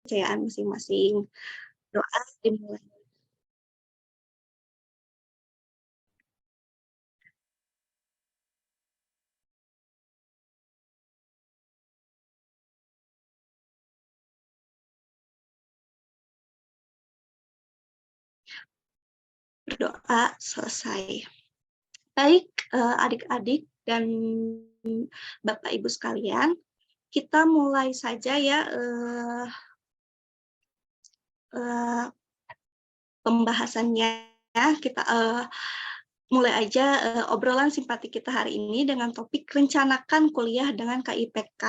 kepercayaan masing-masing. Doa dimulai. Berdoa selesai. Baik, adik-adik dan Bapak Ibu sekalian, kita mulai saja ya pembahasannya. Kita mulai aja obrolan simpati kita hari ini dengan topik rencanakan kuliah dengan KIPK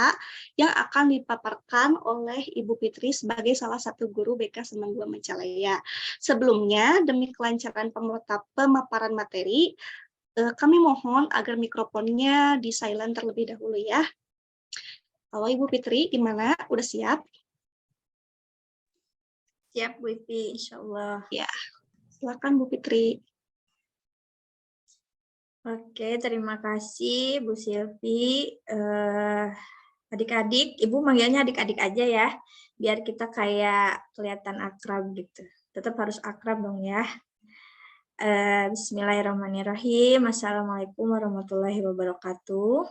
yang akan dipaparkan oleh Ibu Fitri sebagai salah satu guru BK Semen 2 Majalaya. Sebelumnya, demi kelancaran pemaparan materi, kami mohon agar mikrofonnya di silent terlebih dahulu ya. Halo Ibu Fitri, gimana? Udah siap? Siap Bu Ipi, insya Allah. Ya, silakan Bu Fitri. Oke, terima kasih Bu Silvi. Adik-adik, Ibu manggilnya adik-adik aja ya, biar kita kayak kelihatan akrab gitu. Tetap harus akrab dong ya. Bismillahirrahmanirrahim. Assalamualaikum warahmatullahi wabarakatuh.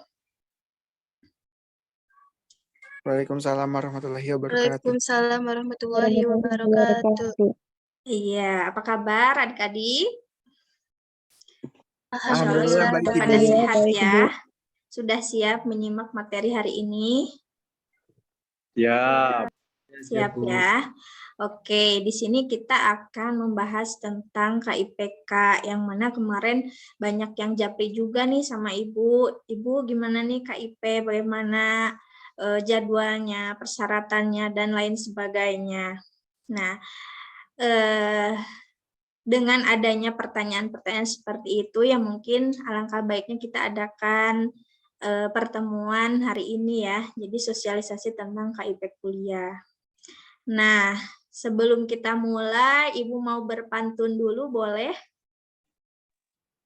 Waalaikumsalam warahmatullahi wabarakatuh. Waalaikumsalam warahmatullahi wabarakatuh. Iya, apa kabar adik-adik? Alhamdulillah baik, pada Ibu. sehat ya. Sudah siap menyimak materi hari ini? Siap. Siap ya. Oke, di sini kita akan membahas tentang KIPK yang mana kemarin banyak yang japri juga nih sama Ibu. Ibu gimana nih KIP, bagaimana jadwalnya, persyaratannya, dan lain sebagainya. Nah, dengan adanya pertanyaan-pertanyaan seperti itu, ya mungkin alangkah baiknya kita adakan pertemuan hari ini ya, jadi sosialisasi tentang KIP kuliah. Nah, sebelum kita mulai, Ibu mau berpantun dulu, boleh?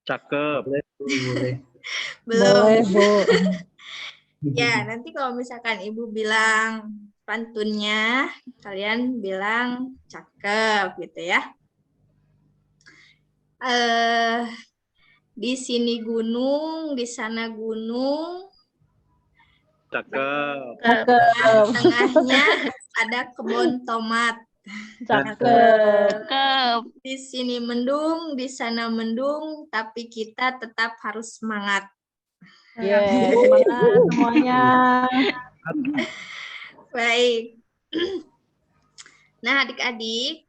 Cakep. Boleh. Belum. Boleh, Bu. Ya, nanti kalau misalkan Ibu bilang pantunnya, kalian bilang cakep gitu ya. Di sini gunung, di sana gunung. Cakep. Tengahnya ada kebun tomat. Cakep. Di sini mendung, di sana mendung, tapi kita tetap harus semangat. Semangat semuanya. Baik. Nah, adik-adik,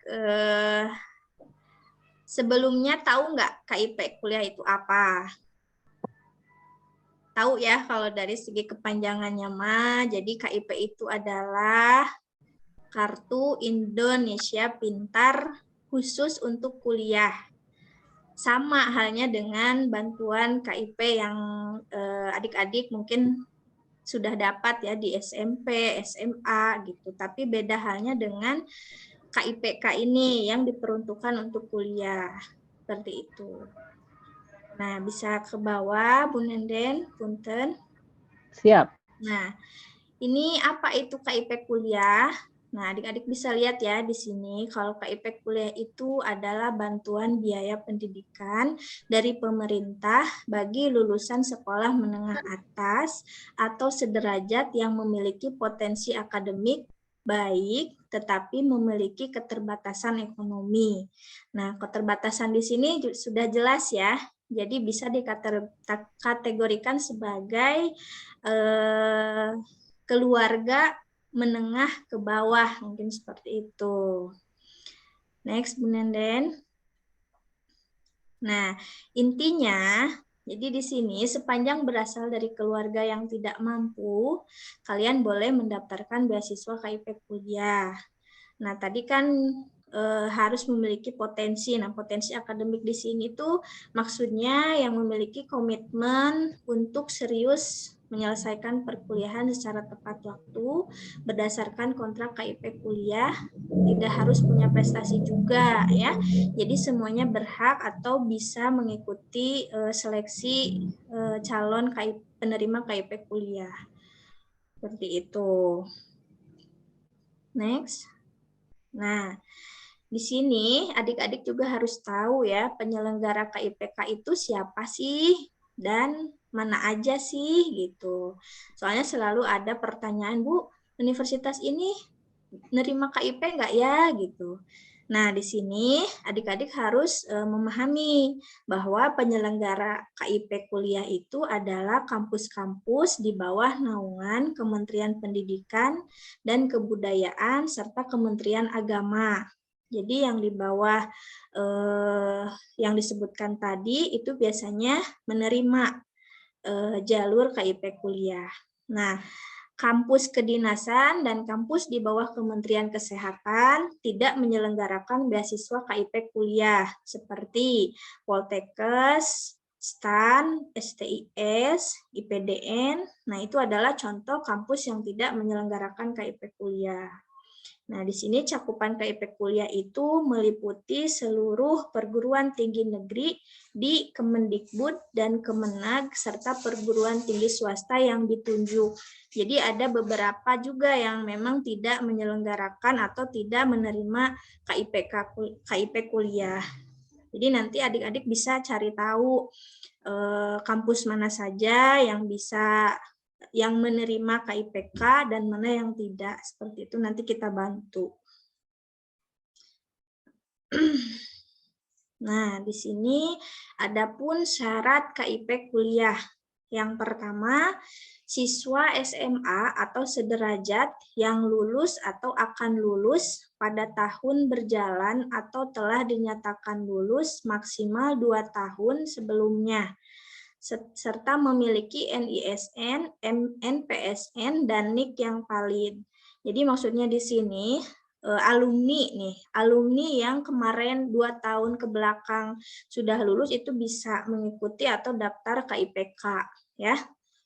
sebelumnya tahu nggak KIP kuliah itu apa? Tahu ya kalau dari segi kepanjangannya mah, jadi KIP itu adalah Kartu Indonesia Pintar khusus untuk kuliah. Sama halnya dengan bantuan KIP yang adik-adik mungkin sudah dapat ya di SMP, SMA gitu. Tapi beda halnya dengan KIPK ini yang diperuntukkan untuk kuliah. Seperti itu. Nah, bisa ke bawah, Bu Nenden, punten. Siap. Nah, ini apa itu KIP kuliah? Nah, adik-adik bisa lihat ya di sini, kalau KIP kuliah itu adalah bantuan biaya pendidikan dari pemerintah bagi lulusan sekolah menengah atas atau sederajat yang memiliki potensi akademik baik, tetapi memiliki keterbatasan ekonomi. Nah, keterbatasan di sini sudah jelas ya, jadi bisa dikategorikan sebagai keluarga menengah ke bawah, mungkin seperti itu. Next, Bu Nenden. Nah, intinya, jadi di sini sepanjang berasal dari keluarga yang tidak mampu, kalian boleh mendaftarkan beasiswa KIP kuliah. Nah, tadi kan harus memiliki potensi. Nah, potensi akademik di sini tuh maksudnya yang memiliki komitmen untuk serius menyelesaikan perkuliahan secara tepat waktu berdasarkan kontrak KIP kuliah, tidak harus punya prestasi juga ya. Jadi semuanya berhak atau bisa mengikuti seleksi calon penerima KIP kuliah. Seperti itu. Next. Nah, di sini adik-adik juga harus tahu ya, penyelenggara KIPK itu siapa sih dan mana aja sih gitu. Soalnya selalu ada pertanyaan, Bu, universitas ini nerima KIP nggak ya gitu. Nah, di sini adik-adik harus memahami bahwa penyelenggara KIP kuliah itu adalah kampus-kampus di bawah naungan Kementerian Pendidikan dan Kebudayaan serta Kementerian Agama. Jadi yang di bawah yang disebutkan tadi itu biasanya menerima jalur KIP kuliah. Nah, kampus kedinasan dan kampus di bawah Kementerian Kesehatan tidak menyelenggarakan beasiswa KIP kuliah seperti Poltekkes, STAN, STIS, IPDN. Nah, itu adalah contoh kampus yang tidak menyelenggarakan KIP kuliah. Nah, di sini cakupan KIP kuliah itu meliputi seluruh perguruan tinggi negeri di Kemendikbud dan Kemenag serta perguruan tinggi swasta yang ditunjuk. Jadi ada beberapa juga yang memang tidak menyelenggarakan atau tidak menerima KIP kuliah. Jadi nanti adik-adik bisa cari tahu kampus mana saja yang menerima KIPK dan mana yang tidak. Seperti itu nanti kita bantu. Nah, di sini adapun syarat KIP kuliah. Yang pertama, siswa SMA atau sederajat yang lulus atau akan lulus pada tahun berjalan atau telah dinyatakan lulus maksimal 2 tahun sebelumnya, serta memiliki NISN, NPSN, dan NIK yang valid. Jadi maksudnya di sini alumni yang kemarin 2 tahun ke belakang sudah lulus itu bisa mengikuti atau daftar KIPK ya.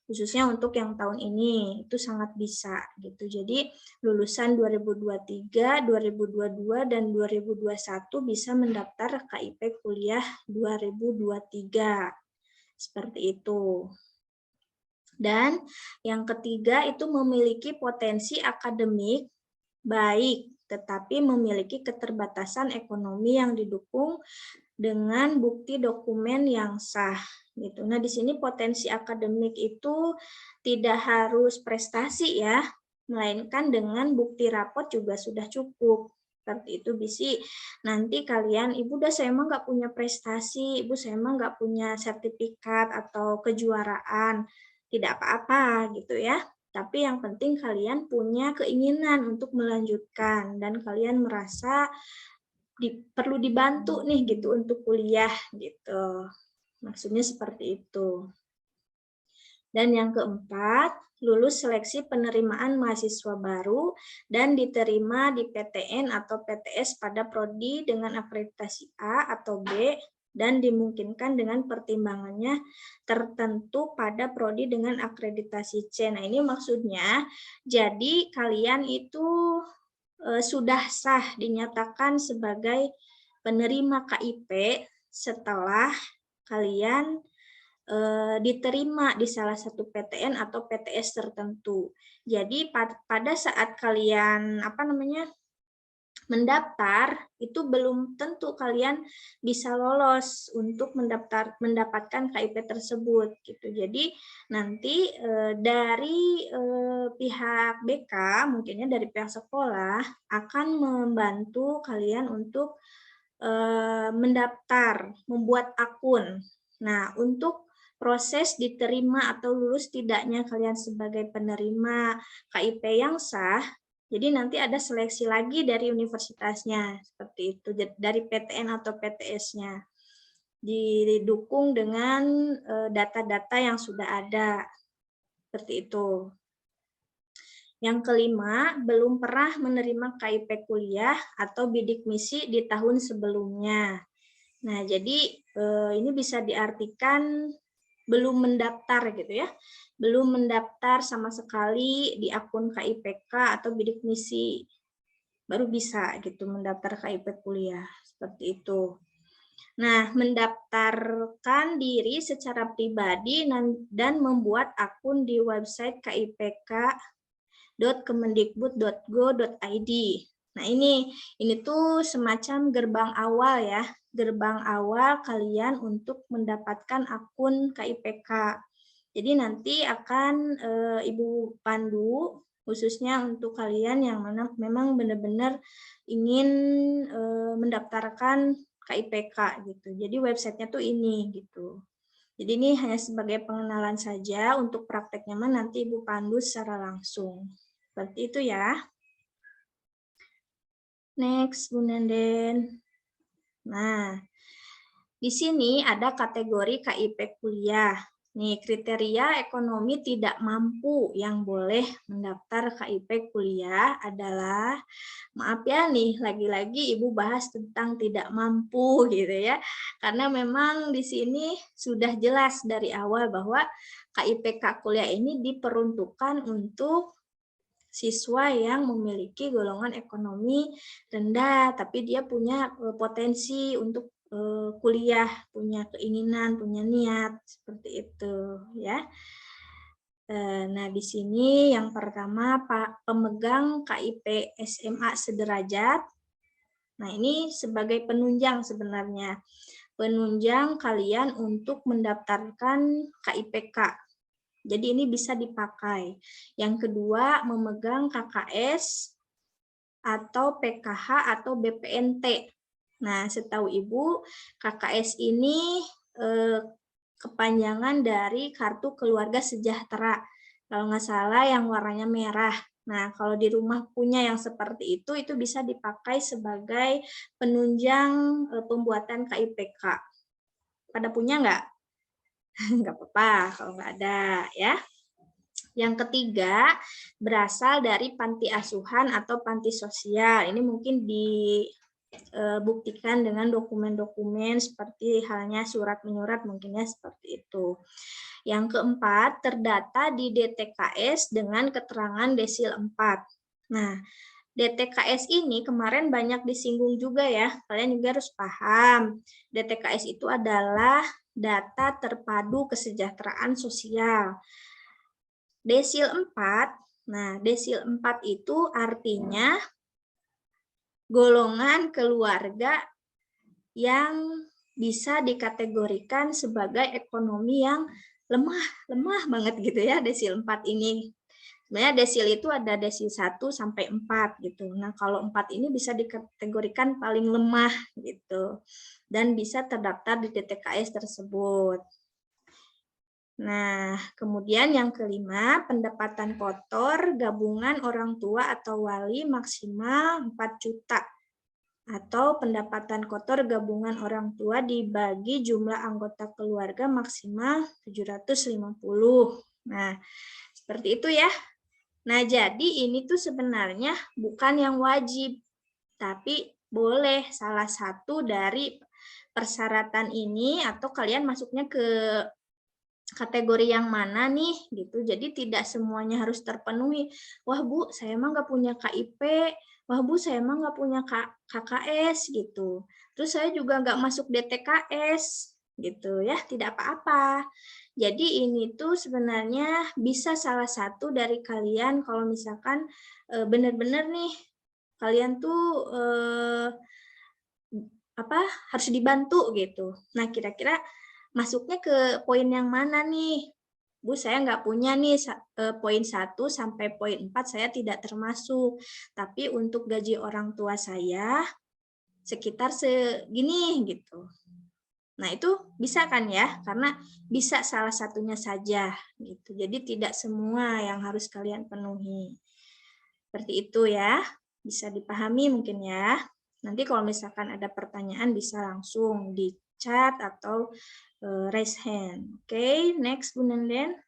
Khususnya untuk yang tahun ini itu sangat bisa gitu. Jadi lulusan 2023, 2022 dan 2021 bisa mendaftar KIP kuliah 2023. Seperti itu. Dan yang ketiga itu memiliki potensi akademik baik, tetapi memiliki keterbatasan ekonomi yang didukung dengan bukti dokumen yang sah. Gitu. Nah, di sini potensi akademik itu tidak harus prestasi ya, melainkan dengan bukti rapot juga sudah cukup. Seperti itu bisi. Nanti kalian, ibu udah saya emang nggak punya prestasi, ibu saya emang nggak punya sertifikat atau kejuaraan, tidak apa-apa gitu ya. Tapi yang penting kalian punya keinginan untuk melanjutkan dan kalian merasa perlu dibantu nih gitu untuk kuliah gitu. Maksudnya seperti itu. Dan yang keempat, lulus seleksi penerimaan mahasiswa baru dan diterima di PTN atau PTS pada prodi dengan akreditasi A atau B dan dimungkinkan dengan pertimbangannya tertentu pada prodi dengan akreditasi C. Nah, ini maksudnya jadi kalian itu sudah sah dinyatakan sebagai penerima KIP setelah kalian diterima di salah satu PTN atau PTS tertentu. Jadi pada saat kalian mendaftar itu belum tentu kalian bisa lolos untuk mendapatkan KIP tersebut gitu. Jadi nanti dari pihak BK mungkinnya dari pihak sekolah akan membantu kalian untuk mendaftar, membuat akun. Nah, untuk proses diterima atau lulus tidaknya kalian sebagai penerima KIP yang sah, jadi nanti ada seleksi lagi dari universitasnya, seperti itu, dari PTN atau PTS-nya. Didukung dengan data-data yang sudah ada, seperti itu. Yang kelima, belum pernah menerima KIP kuliah atau bidik misi di tahun sebelumnya. Nah, jadi ini bisa diartikan belum mendaftar gitu ya, belum mendaftar sama sekali di akun KIPK atau bidik misi, baru bisa gitu mendaftar KIP kuliah, seperti itu. Nah, mendaftarkan diri secara pribadi dan membuat akun di website kipk.kemendikbud.go.id. Nah, ini tuh semacam gerbang awal ya, gerbang awal kalian untuk mendapatkan akun KIPK. Jadi nanti akan Ibu pandu khususnya untuk kalian yang memang benar-benar ingin mendaftarkan KIPK gitu. Jadi websitenya tuh ini gitu. Jadi ini hanya sebagai pengenalan saja, untuk prakteknya nanti Ibu pandu secara langsung. Seperti itu ya. Next, Bu Nenden. Nah, di sini ada kategori KIP kuliah. Nih, kriteria ekonomi tidak mampu yang boleh mendaftar KIP kuliah adalah, maaf ya nih, lagi-lagi Ibu bahas tentang tidak mampu gitu ya. Karena memang di sini sudah jelas dari awal bahwa KIPK kuliah ini diperuntukkan untuk siswa yang memiliki golongan ekonomi rendah, tapi dia punya potensi untuk kuliah, punya keinginan, punya niat, seperti itu ya. Nah, di sini yang pertama Pak pemegang KIP SMA sederajat. Nah, ini sebagai penunjang sebenarnya. Penunjang kalian untuk mendaftarkan KIPK. Jadi ini bisa dipakai. Yang kedua, memegang KKS atau PKH atau BPNT. Nah, setahu Ibu, KKS ini kepanjangan dari Kartu Keluarga Sejahtera. Kalau nggak salah yang warnanya merah. Nah, kalau di rumah punya yang seperti itu bisa dipakai sebagai penunjang pembuatan KIPK. Pada punya nggak? Nggak apa-apa kalau nggak ada ya. Yang ketiga, berasal dari panti asuhan atau panti sosial. Ini mungkin dibuktikan dengan dokumen-dokumen seperti halnya surat menyurat, mungkinnya seperti itu. Yang keempat, terdata di DTKS dengan keterangan desil 4. Nah, DTKS ini kemarin banyak disinggung juga ya. Kalian juga harus paham. DTKS itu adalah data terpadu kesejahteraan sosial. Desil 4, nah desil 4 itu artinya golongan keluarga yang bisa dikategorikan sebagai ekonomi yang lemah banget gitu ya, desil 4 ini. Sebenarnya desil itu ada desil 1 sampai 4 gitu. Nah, kalau 4 ini bisa dikategorikan paling lemah gitu. Dan bisa terdaftar di DTKS tersebut. Nah, kemudian yang kelima, pendapatan kotor gabungan orang tua atau wali maksimal 4 juta. Atau pendapatan kotor gabungan orang tua dibagi jumlah anggota keluarga maksimal 750. Nah, seperti itu ya. Nah, jadi ini tuh sebenarnya bukan yang wajib, tapi boleh salah satu dari persyaratan ini atau kalian masuknya ke kategori yang mana nih gitu. Jadi tidak semuanya harus terpenuhi. Wah Bu, saya emang nggak punya KIP. Wah Bu, saya emang nggak punya KKS gitu. Terus saya juga nggak masuk DTKS gitu ya. Tidak apa-apa. Jadi ini tuh sebenarnya bisa salah satu dari kalian kalau misalkan benar-benar nih kalian tuh harus dibantu gitu. Nah kira-kira masuknya ke poin yang mana nih? Bu, saya nggak punya nih poin 1 sampai poin 4 saya tidak termasuk. Tapi untuk gaji orang tua saya sekitar segini gitu. Nah, itu bisa kan ya? Karena bisa salah satunya saja gitu. Jadi tidak semua yang harus kalian penuhi. Seperti itu ya. Bisa dipahami mungkin ya. Nanti kalau misalkan ada pertanyaan bisa langsung di chat atau raise hand. Oke, next Bu Nenden.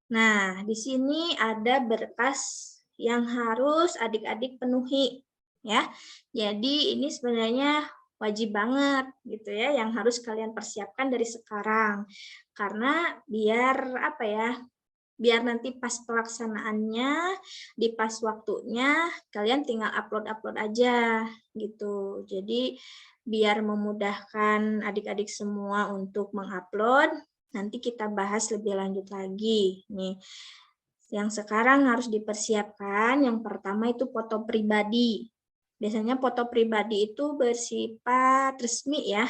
Nah, di sini ada berkas yang harus adik-adik penuhi ya. Jadi ini sebenarnya wajib banget gitu ya yang harus kalian persiapkan dari sekarang. Karena biar biar nanti pas pelaksanaannya di pas waktunya kalian tinggal upload aja gitu. Jadi biar memudahkan adik-adik semua untuk mengupload, nanti kita bahas lebih lanjut lagi nih. Yang sekarang harus dipersiapkan, yang pertama itu foto pribadi. Biasanya foto pribadi itu bersifat resmi ya,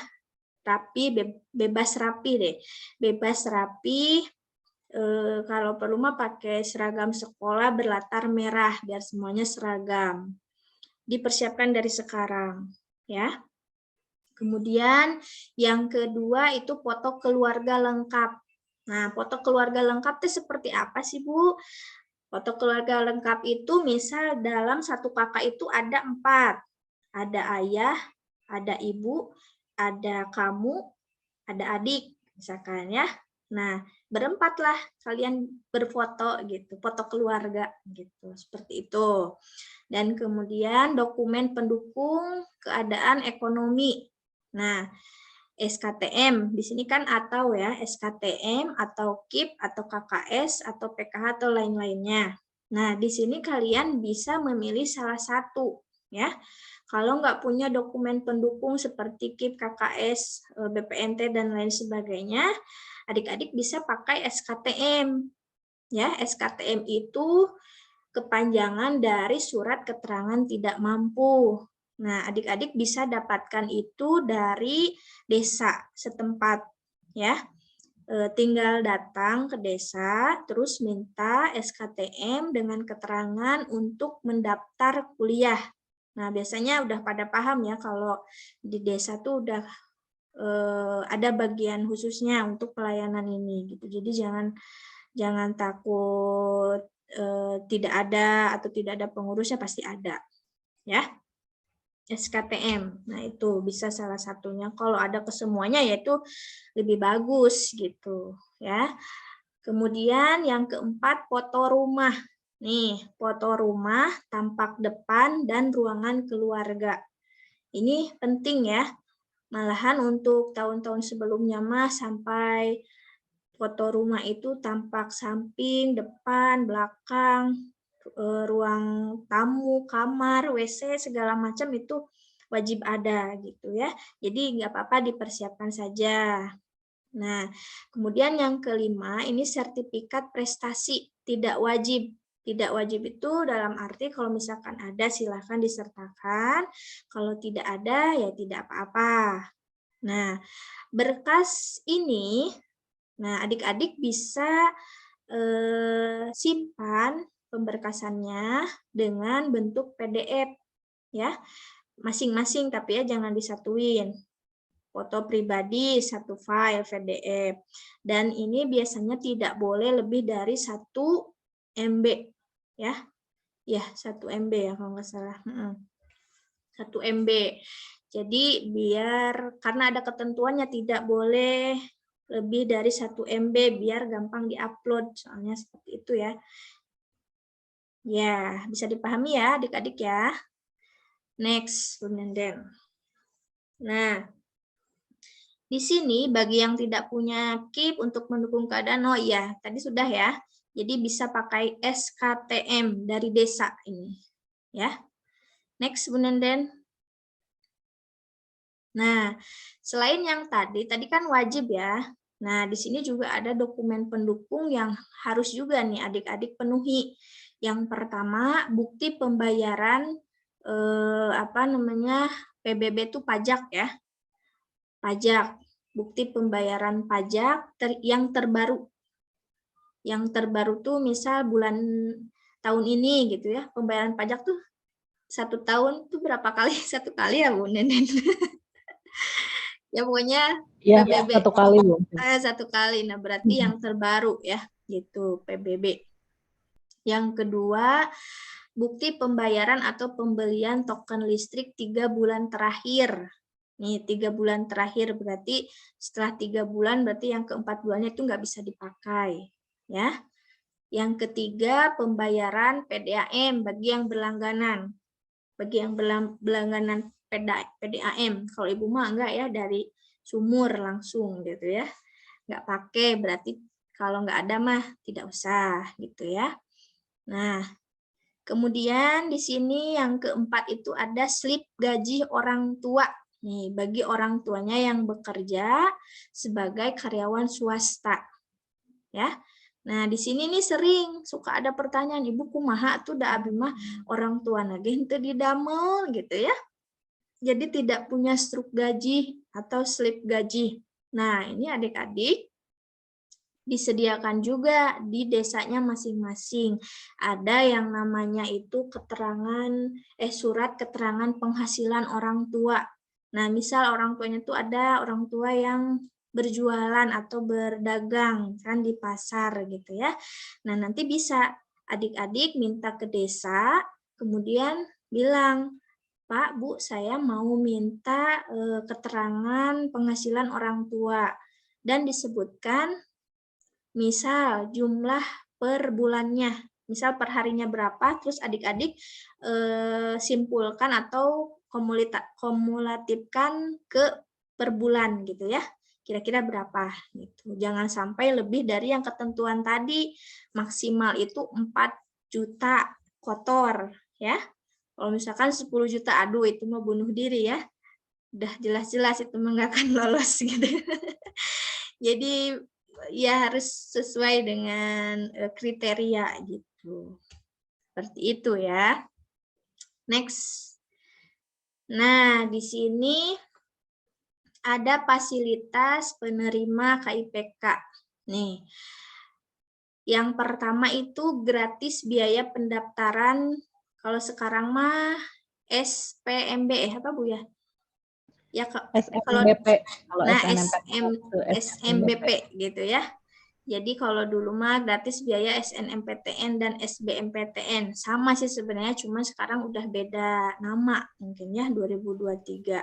rapi, bebas rapi deh. Bebas rapi, kalau perlu mah pakai seragam sekolah berlatar merah, biar semuanya seragam. Dipersiapkan dari sekarang, ya. Kemudian yang kedua itu foto keluarga lengkap. Nah, foto keluarga lengkap itu seperti apa sih, Bu? Foto keluarga lengkap itu misal dalam satu kakak itu ada 4. Ada ayah, ada ibu, ada kamu, ada adik, misalkan ya. Nah, berempat lah kalian berfoto gitu, foto keluarga gitu, seperti itu. Dan kemudian dokumen pendukung keadaan ekonomi. Nah, SKTM, di sini kan atau ya, SKTM atau KIP atau KKS atau PKH atau lain-lainnya. Nah, di sini kalian bisa memilih salah satu ya. Kalau nggak punya dokumen pendukung seperti KIP, KKS, BPNT dan lain sebagainya, adik-adik bisa pakai SKTM. Ya, SKTM itu kepanjangan dari surat keterangan tidak mampu. Nah, adik-adik bisa dapatkan itu dari desa setempat, ya. Tinggal datang ke desa, terus minta SKTM dengan keterangan untuk mendaftar kuliah. Nah, biasanya udah pada paham ya kalau di desa tuh udah ada bagian khususnya untuk pelayanan ini, gitu. Jadi jangan takut tidak ada atau tidak ada pengurusnya, pasti ada, ya. SKTM. Nah, itu bisa salah satunya. Kalau ada kesemuanya yaitu lebih bagus gitu, ya. Kemudian yang keempat, foto rumah. Nih, foto rumah, tampak depan dan ruangan keluarga. Ini penting ya. Malahan untuk tahun-tahun sebelumnya mah sampai foto rumah itu tampak samping, depan, belakang, ruang tamu, kamar, WC, segala macam itu wajib ada gitu ya. Jadi nggak apa-apa, dipersiapkan saja. Nah, kemudian yang kelima, ini sertifikat prestasi tidak wajib. Tidak wajib itu dalam arti kalau misalkan ada silahkan disertakan, kalau tidak ada ya tidak apa-apa. Nah, berkas ini, nah adik-adik bisa simpan pemberkasannya dengan bentuk PDF ya, masing-masing, tapi ya jangan disatuin. Foto pribadi satu file PDF, dan ini biasanya tidak boleh lebih dari 1 MB ya, 1 MB ya kalau nggak salah, 1 MB. Jadi biar, karena ada ketentuannya tidak boleh lebih dari 1 MB biar gampang diupload, soalnya seperti itu ya. Ya, bisa dipahami ya adik-adik ya. Next, Bun Nenden. Nah, di sini bagi yang tidak punya KIP untuk mendukung keadaan, oh iya, tadi sudah ya. Jadi bisa pakai SKTM dari desa ini. Ya. Next, Bun Nenden. Nah, selain yang tadi kan wajib ya. Nah, di sini juga ada dokumen pendukung yang harus juga nih adik-adik penuhi. Yang pertama, bukti pembayaran PBB itu pajak ya. Pajak, bukti pembayaran pajak yang terbaru. Yang terbaru tuh misal bulan tahun ini gitu ya. Pembayaran pajak tuh 1 tahun tuh berapa kali? 1 kali ya, Bu Nenen. Ya pokoknya Ya, PBB 1 kali, Bu. 1 kali. Nah, berarti yang terbaru ya, gitu PBB. Yang kedua, bukti pembayaran atau pembelian token listrik 3 bulan terakhir. Nih, 3 bulan terakhir berarti setelah 3 bulan berarti yang keempat bulannya itu nggak bisa dipakai, ya. Yang ketiga, pembayaran PDAM bagi yang berlangganan. Bagi yang berlangganan PDAM, kalau ibu mah enggak ya, dari sumur langsung gitu ya, nggak pakai, berarti kalau nggak ada mah tidak usah gitu ya. Nah, kemudian di sini yang keempat itu ada slip gaji orang tua nih, bagi orang tuanya yang bekerja sebagai karyawan swasta ya. Nah, di sini nih sering suka ada pertanyaan, Ibu kumaha tuh da abi mah orang tua nage henteu didamel gitu ya. Jadi tidak punya struk gaji atau slip gaji. Nah, ini adik-adik disediakan juga di desanya masing-masing. Ada yang namanya itu surat keterangan penghasilan orang tua. Nah, misal orang tuanya tuh ada orang tua yang berjualan atau berdagang kan di pasar gitu ya. Nah, nanti bisa adik-adik minta ke desa, kemudian bilang, Pak, Bu, saya mau minta keterangan penghasilan orang tua. Dan disebutkan misal jumlah per bulannya, misal per harinya berapa, terus adik-adik simpulkan atau kumulatifkan ke per bulan gitu ya. Kira-kira berapa gitu. Jangan sampai lebih dari yang ketentuan tadi. Maksimal itu 4 juta kotor ya. Kalau misalkan 10 juta, aduh itu mah bunuh diri ya. Udah jelas-jelas itu mah nggak akan lolos gitu. Jadi ya harus sesuai dengan kriteria gitu. Seperti itu ya. Next. Nah, di sini ada fasilitas penerima KIPK. Nih. Yang pertama itu gratis biaya pendaftaran. Kalau sekarang mah SPMB apa Bu ya? Ya kalau SMBP. Kalau nah SNMPTN SMBP gitu ya. Jadi kalau dulu mah gratis biaya SNMPTN dan SBMPTN. Sama sih sebenarnya, cuma sekarang udah beda nama mungkin ya 2023.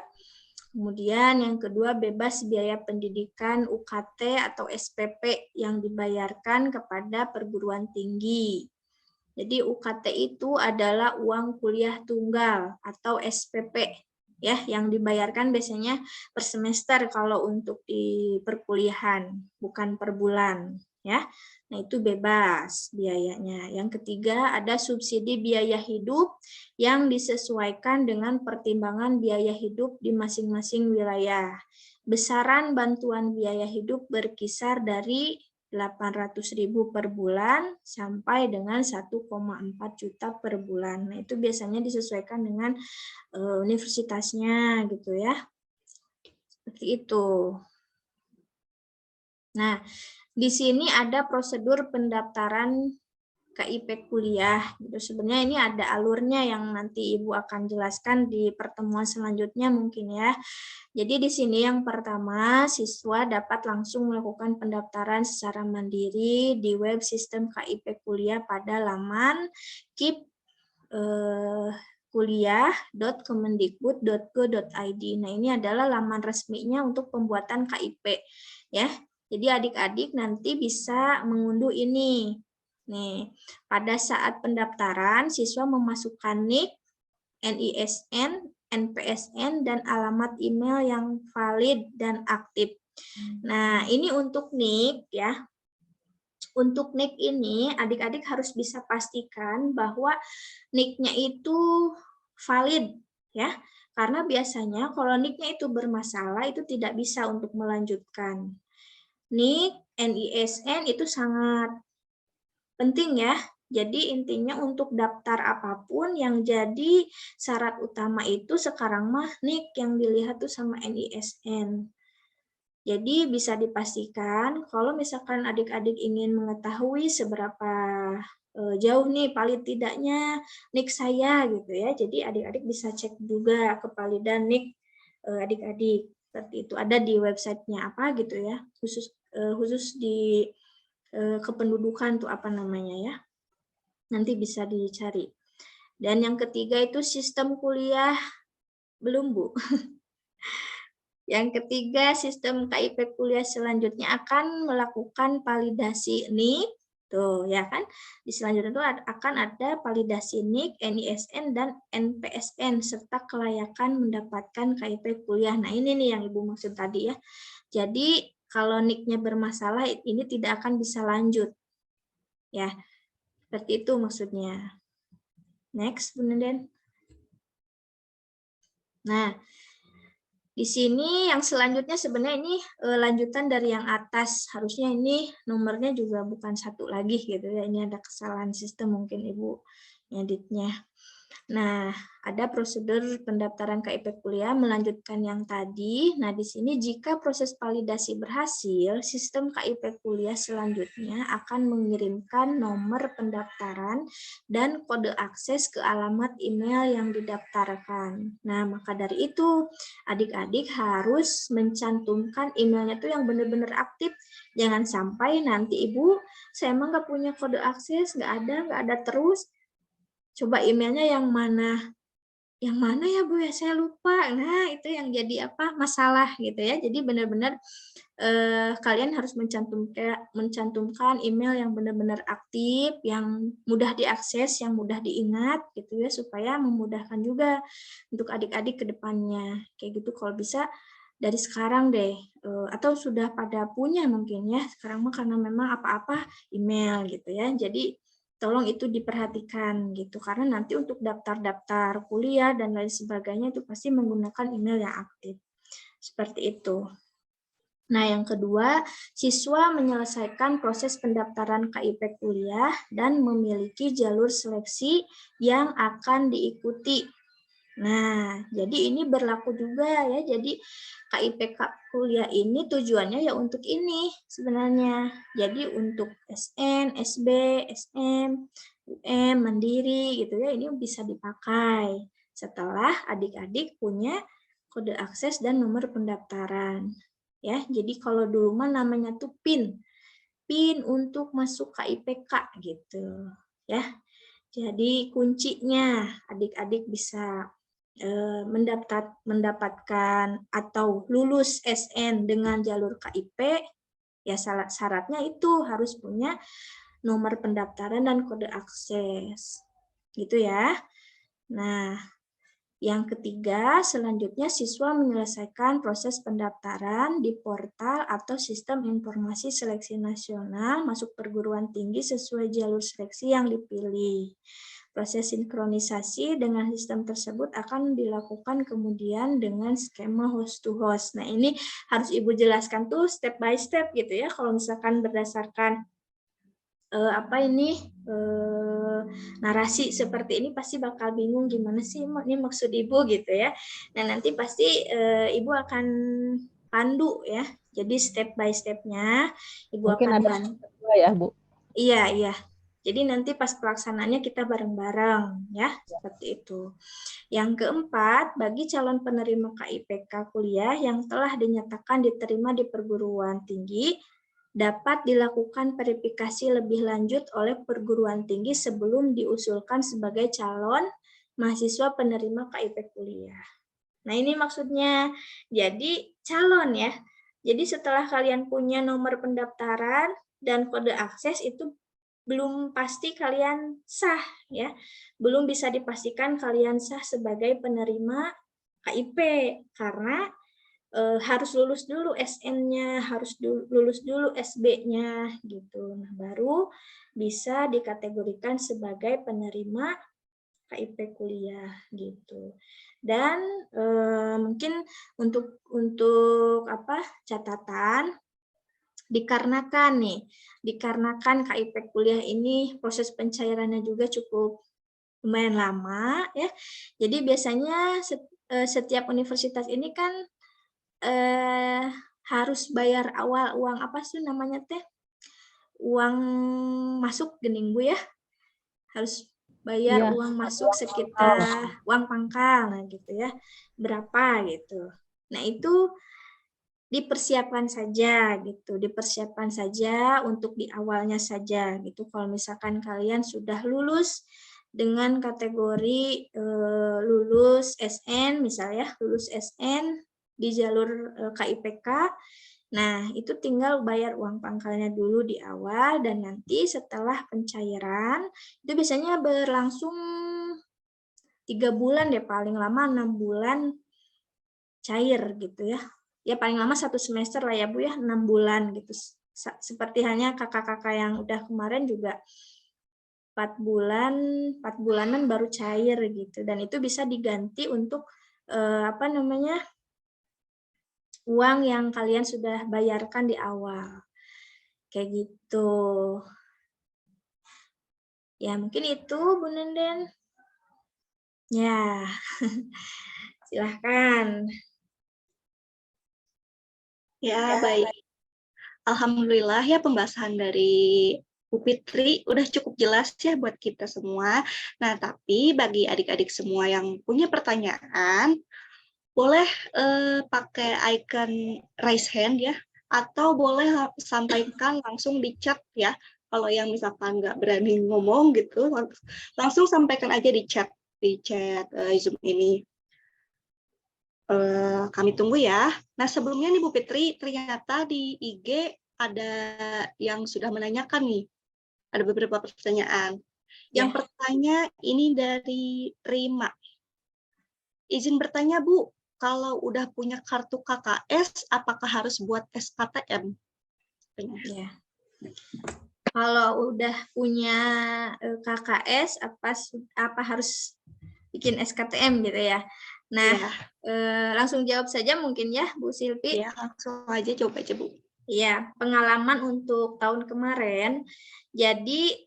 Kemudian yang kedua bebas biaya pendidikan UKT atau SPP yang dibayarkan kepada perguruan tinggi. Jadi UKT itu adalah uang kuliah tunggal atau SPP ya yang dibayarkan biasanya per semester kalau untuk di perkuliahan, bukan per bulan ya. Nah, itu bebas biayanya. Yang ketiga ada subsidi biaya hidup yang disesuaikan dengan pertimbangan biaya hidup di masing-masing wilayah. Besaran bantuan biaya hidup berkisar dari 800.000 per bulan sampai dengan 1,4 juta per bulan. Nah, itu biasanya disesuaikan dengan universitasnya gitu ya. Seperti itu. Nah, di sini ada prosedur pendaftaran KIP kuliah. Gitu. Sebenarnya ini ada alurnya yang nanti Ibu akan jelaskan di pertemuan selanjutnya mungkin ya. Jadi di sini yang pertama, siswa dapat langsung melakukan pendaftaran secara mandiri di web sistem KIP kuliah pada laman kuliah.kemendikbud.go.id. Nah, ini adalah laman resminya untuk pembuatan KIP ya. Jadi adik-adik nanti bisa mengunduh ini. Nih, pada saat pendaftaran siswa memasukkan NIK, NISN, NPSN dan alamat email yang valid dan aktif. Nah, ini untuk NIK ya. Untuk NIK ini adik-adik harus bisa pastikan bahwa NIK-nya itu valid ya. Karena biasanya kalau NIK-nya itu bermasalah itu tidak bisa untuk melanjutkan. NIK, NISN itu sangat penting ya. Jadi intinya untuk daftar apapun yang jadi syarat utama itu sekarang mah NIK yang dilihat tuh sama NISN. Jadi bisa dipastikan kalau misalkan adik-adik ingin mengetahui seberapa jauh nih valid tidaknya NIK saya gitu ya. Jadi adik-adik bisa cek juga kevalidan NIK adik-adik. Seperti itu ada di websitenya apa gitu ya. Khusus di kependudukan tuh apa namanya ya. Nanti bisa dicari. Dan yang ketiga itu sistem kuliah belum Bu. Yang ketiga, sistem KIP kuliah selanjutnya akan melakukan validasi NIK. Tuh, ya kan? Di selanjutnya itu akan ada validasi NIK, NISN, dan NPSN, serta kelayakan mendapatkan KIP kuliah. Nah, ini nih yang Ibu maksud tadi ya. Jadi, kalau NIK-nya bermasalah, ini tidak akan bisa lanjut. Ya, seperti itu maksudnya. Next, Bu Nenden. Nah, di sini ada 5 tingkatan. Yang pertama itu tingkat 1, 2, 3, 4, 5. Tingkat 1 itu adalah tingkat 1 ya. Jadi tingkat 1 itu adalah tingkat 1 nah, Di sini yang selanjutnya sebenarnya ini lanjutan dari yang atas. Harusnya ini nomornya juga bukan 1 lagi gitu ya. Ini ada kesalahan sistem mungkin Ibu ngeditnya. Nah, ada prosedur pendaftaran KIP kuliah melanjutkan yang tadi. Nah, di sini jika proses validasi berhasil, sistem KIP kuliah selanjutnya akan mengirimkan nomor pendaftaran dan kode akses ke alamat email yang didaftarkan. Nah, maka dari itu, adik-adik harus mencantumkan emailnya itu yang benar-benar aktif. Jangan sampai nanti Ibu, saya emang nggak punya kode akses, nggak ada terus. Coba emailnya yang mana ya Bu ya, saya lupa. Nah, itu yang jadi masalah gitu ya. Jadi benar-benar kalian harus mencantumkan email yang benar-benar aktif, yang mudah diakses, yang mudah diingat gitu ya, supaya memudahkan juga untuk adik-adik ke depannya. Kayak gitu kalau bisa dari sekarang deh, atau sudah pada punya mungkin ya. Sekarang mah karena memang apa-apa email gitu ya. Jadi tolong itu diperhatikan gitu, karena nanti untuk daftar-daftar kuliah dan lain sebagainya itu pasti menggunakan email yang aktif. Seperti itu. Nah, yang kedua, siswa menyelesaikan proses pendaftaran KIP kuliah dan memiliki jalur seleksi yang akan diikuti. Nah, jadi ini berlaku juga ya. Jadi KIPK kuliah ini tujuannya ya untuk ini sebenarnya. Jadi untuk SN, SB, SM, UM, Mandiri gitu ya, ini bisa dipakai setelah adik-adik punya kode akses dan nomor pendaftaran. Ya, jadi kalau dulu mah namanya tuh PIN. PIN untuk masuk KIPK gitu. Ya. Jadi kuncinya adik-adik bisa mendapatkan atau lulus SN dengan jalur KIP, ya syaratnya itu harus punya nomor pendaftaran dan kode akses. Gitu ya. Nah, yang ketiga, selanjutnya siswa menyelesaikan proses pendaftaran di portal atau sistem informasi seleksi nasional masuk perguruan tinggi sesuai jalur seleksi yang dipilih. Proses sinkronisasi dengan sistem tersebut akan dilakukan kemudian dengan skema host to host. Nah, ini harus Ibu jelaskan tuh step by step gitu ya. Kalau misalkan berdasarkan narasi seperti ini pasti bakal bingung gimana sih ini maksud Ibu gitu ya. Nah, nanti pasti Ibu akan pandu ya. Jadi step by step-nya Ibu Mungkin akan ada pandu. ya, Bu. Iya. Jadi nanti pas pelaksanaannya kita bareng-bareng ya, seperti itu. Yang keempat, bagi calon penerima KIPK kuliah yang telah dinyatakan diterima di perguruan tinggi, dapat dilakukan verifikasi lebih lanjut oleh perguruan tinggi sebelum diusulkan sebagai calon mahasiswa penerima KIP kuliah. Nah, ini maksudnya, jadi calon ya. Jadi setelah kalian punya nomor pendaftaran dan kode akses itu belum pasti kalian sah ya. Belum bisa dipastikan kalian sah sebagai penerima KIP karena harus lulus dulu SN-nya, harus lulus dulu SB-nya gitu. Nah, baru bisa dikategorikan sebagai penerima KIP kuliah gitu. Dan mungkin untuk catatan, dikarenakan KIP kuliah ini proses pencairannya juga cukup lumayan lama ya. Jadi biasanya setiap universitas ini kan harus bayar awal uang apa sih namanya teh? Uang masuk gening Bu ya. Harus bayar uang masuk sekitar uang pangkal nah gitu ya. Berapa gitu. Nah, itu dipersiapkan saja gitu, dipersiapkan saja untuk di awalnya saja gitu. Kalau misalkan kalian sudah lulus dengan kategori lulus SN misalnya, lulus SN di jalur KIPK, nah itu tinggal bayar uang pangkalnya dulu di awal dan nanti setelah pencairan itu biasanya berlangsung 3 bulan deh, paling lama 6 bulan cair gitu ya. Ya paling lama 1 semester lah ya Bu ya, 6 bulan gitu. Seperti halnya kakak-kakak yang udah kemarin juga 4 bulanan baru cair gitu. Dan itu bisa diganti untuk uang yang kalian sudah bayarkan di awal. Kayak gitu. Ya, mungkin itu Bu Nenden. Ya, silahkan. Ya, baik. Alhamdulillah ya pembahasan dari Bu Fitri udah cukup jelas ya buat kita semua. Nah, tapi bagi adik-adik semua yang punya pertanyaan, boleh pakai icon raise hand ya, atau boleh sampaikan langsung di chat ya. Kalau yang misalkan nggak berani ngomong gitu, langsung sampaikan aja di chat Zoom ini. Kami tunggu ya. Nah, sebelumnya nih Bu Fitri, ternyata di IG ada yang sudah menanyakan nih. Ada beberapa pertanyaan. Yang pertama ini dari Rima. Izin bertanya Bu, kalau udah punya kartu KKS, apakah harus buat SKTM? Ya. Kalau udah punya KKS, apa harus bikin SKTM gitu ya? Nah, langsung jawab saja mungkin ya, Bu Silvi. Ya, langsung aja coba aja Bu. Ya, pengalaman untuk tahun kemarin, jadi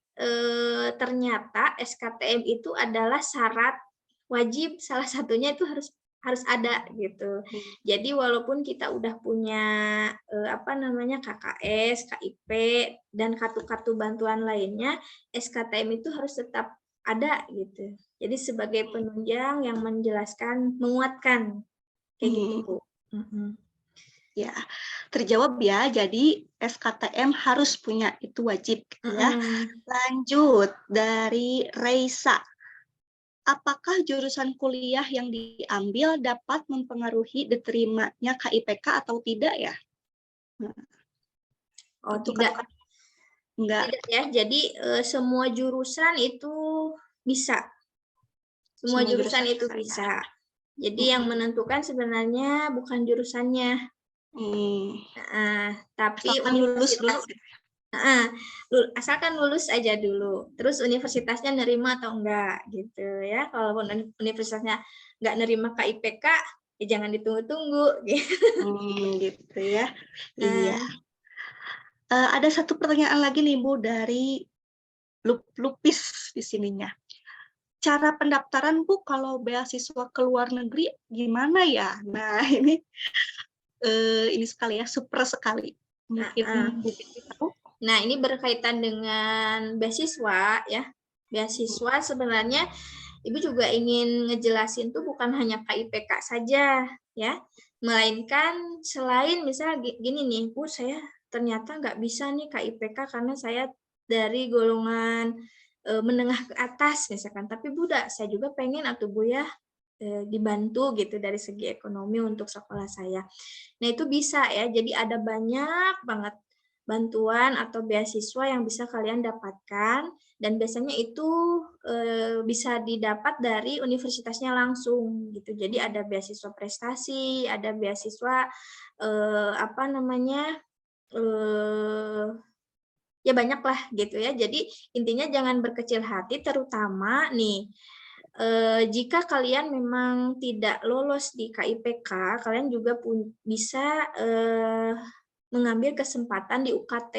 ternyata SKTM itu adalah syarat wajib, salah satunya itu harus ada gitu. Jadi walaupun kita udah punya KKS, KIP dan kartu-kartu bantuan lainnya, SKTM itu harus tetap ada gitu. Jadi sebagai penunjang yang menjelaskan, menguatkan kayak gitu, Bu. Ya, terjawab ya. Jadi SKTM harus punya, itu wajib ya. Lanjut dari Reisa. Apakah jurusan kuliah yang diambil dapat mempengaruhi diterimanya KIPK atau tidak ya? Oh, tidak. Enggak. Tidak ya. Jadi semua jurusan itu bisa. Semua jurusan itu bisa. Jadi yang menentukan sebenarnya bukan jurusannya. Tapi universitas. Asalkan lulus aja dulu. Terus universitasnya nerima atau enggak gitu ya. Kalau universitasnya enggak nerima KIPK, ya jangan ditunggu-tunggu gitu ya. Iya. Ada satu pertanyaan lagi nih Bu dari Lupis di sininya. Cara pendaftaran Bu kalau beasiswa ke luar negeri gimana ya? Nah, ini sekali ya, super sekali. Mungkin Bu Fitri tahu. Nah, ini berkaitan dengan beasiswa ya. Beasiswa sebenarnya Ibu juga ingin ngejelasin tuh bukan hanya KIPK saja ya, melainkan selain misalnya gini nih, Bu, saya ternyata nggak bisa nih KIPK karena saya dari golongan menengah ke atas misalkan, tapi Bu, saya juga pengen atau Bu ya dibantu gitu dari segi ekonomi untuk sekolah saya. Nah, itu bisa ya. Jadi ada banyak banget bantuan atau beasiswa yang bisa kalian dapatkan dan biasanya itu bisa didapat dari universitasnya langsung gitu. Jadi ada beasiswa prestasi, ada beasiswa ya banyak lah gitu ya. Jadi intinya jangan berkecil hati, terutama nih jika kalian memang tidak lolos di KIPK, kalian juga bisa mengambil kesempatan di UKT,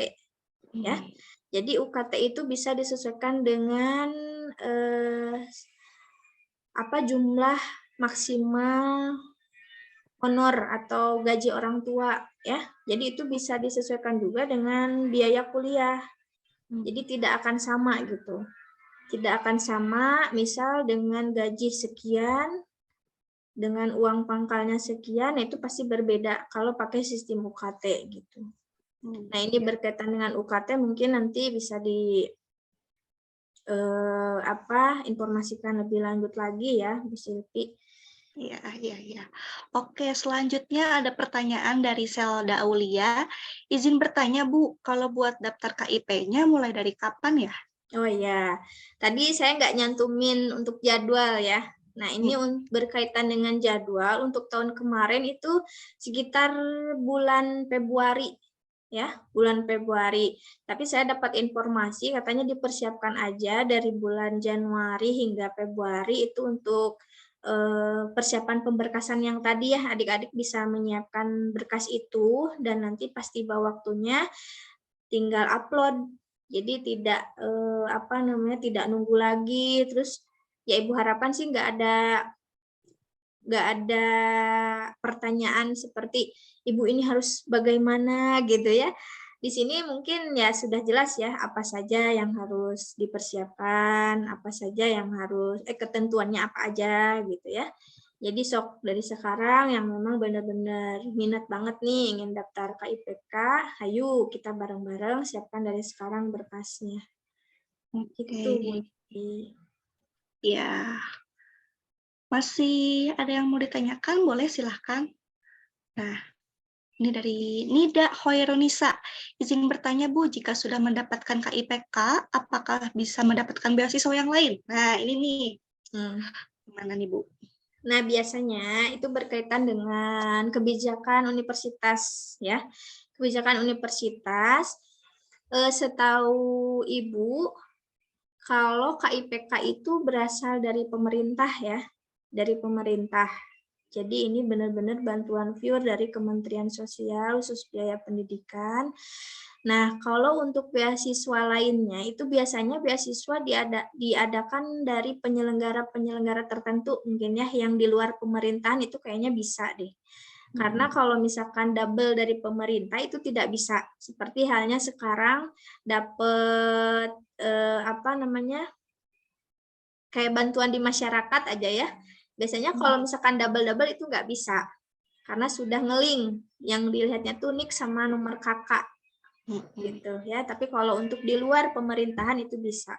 ya. Jadi UKT itu bisa disesuaikan dengan jumlah maksimal honor atau gaji orang tua, ya. Jadi itu bisa disesuaikan juga dengan biaya kuliah. Jadi tidak akan sama gitu. Tidak akan sama, misal dengan gaji sekian, dengan uang pangkalnya sekian, itu pasti berbeda kalau pakai sistem UKT gitu. Nah, ini berkaitan dengan UKT mungkin nanti bisa informasikan lebih lanjut lagi ya, Bu Silvi. Iya. Oke, selanjutnya ada pertanyaan dari Selda Aulia. Izin bertanya, Bu, kalau buat daftar KIP-nya mulai dari kapan ya? Oh ya, tadi saya nggak nyantumin untuk jadwal ya. Nah, ini berkaitan dengan jadwal untuk tahun kemarin itu sekitar bulan Februari, ya, bulan Februari. Tapi saya dapat informasi katanya dipersiapkan aja dari bulan Januari hingga Februari itu untuk persiapan pemberkasan yang tadi ya, adik-adik bisa menyiapkan berkas itu dan nanti pas tiba waktunya tinggal upload. Jadi tidak tidak nunggu lagi. Terus ya Ibu harapan sih nggak ada pertanyaan seperti Ibu ini harus bagaimana gitu ya. Di sini mungkin ya sudah jelas ya apa saja yang harus dipersiapkan, apa saja yang harus ketentuannya apa aja gitu ya. Jadi sok dari sekarang yang memang benar-benar minat banget nih ingin daftar KIPK, ayo kita bareng-bareng siapkan dari sekarang berkasnya. Gitu Bu. Ya. Masih ada yang mau ditanyakan? Boleh silahkan. Nah, ini dari Nida Hoironisa. Izin bertanya Bu, jika sudah mendapatkan KIPK, apakah bisa mendapatkan beasiswa yang lain? Nah, ini nih. Gimana nih Bu? Nah, biasanya itu berkaitan dengan kebijakan universitas ya. Kebijakan universitas, setahu Ibu, kalau KIPK itu berasal dari pemerintah ya, dari pemerintah. Jadi ini benar-benar bantuan pure dari Kementerian Sosial khusus biaya pendidikan. Nah, kalau untuk beasiswa lainnya itu biasanya beasiswa diadakan dari penyelenggara-penyelenggara tertentu mungkin ya yang di luar pemerintahan itu kayaknya bisa deh. Karena kalau misalkan double dari pemerintah itu tidak bisa. Seperti halnya sekarang dapat kayak bantuan di masyarakat aja ya. Biasanya kalau misalkan double-double itu nggak bisa. Karena sudah nge-link. Yang dilihatnya tuh nik sama nomor kakak. Gitu ya. Tapi kalau untuk di luar pemerintahan itu bisa.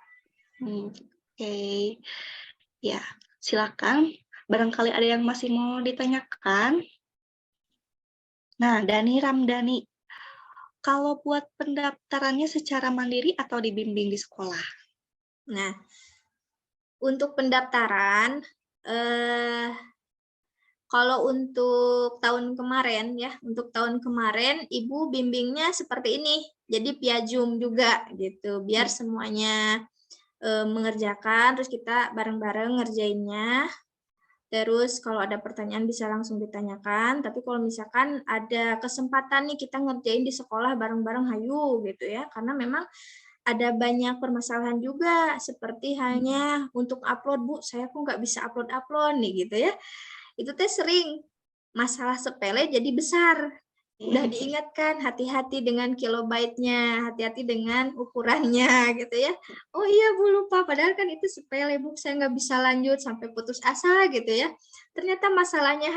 Oke. Ya, silakan. Barangkali ada yang masih mau ditanyakan. Nah, Dani Ramdhani. Kalau buat pendaftarannya secara mandiri atau dibimbing di sekolah? Nah, untuk pendaftaran, kalau untuk tahun kemarin ya, untuk tahun kemarin Ibu bimbingnya seperti ini. Jadi via Zoom juga gitu, biar semuanya mengerjakan, terus kita bareng-bareng ngerjainnya. Terus kalau ada pertanyaan bisa langsung ditanyakan, tapi kalau misalkan ada kesempatan nih kita ngerjain di sekolah bareng-bareng hayu gitu ya, karena memang ada banyak permasalahan juga, seperti halnya untuk upload, Bu, saya kok nggak bisa upload nih gitu ya. Itu teh sering masalah sepele jadi besar. Udah diingatkan, hati-hati dengan kilobyte-nya, hati-hati dengan ukurannya gitu ya. Oh iya Bu, lupa, padahal kan itu sepele Bu, saya nggak bisa lanjut sampai putus asa gitu ya. Ternyata masalahnya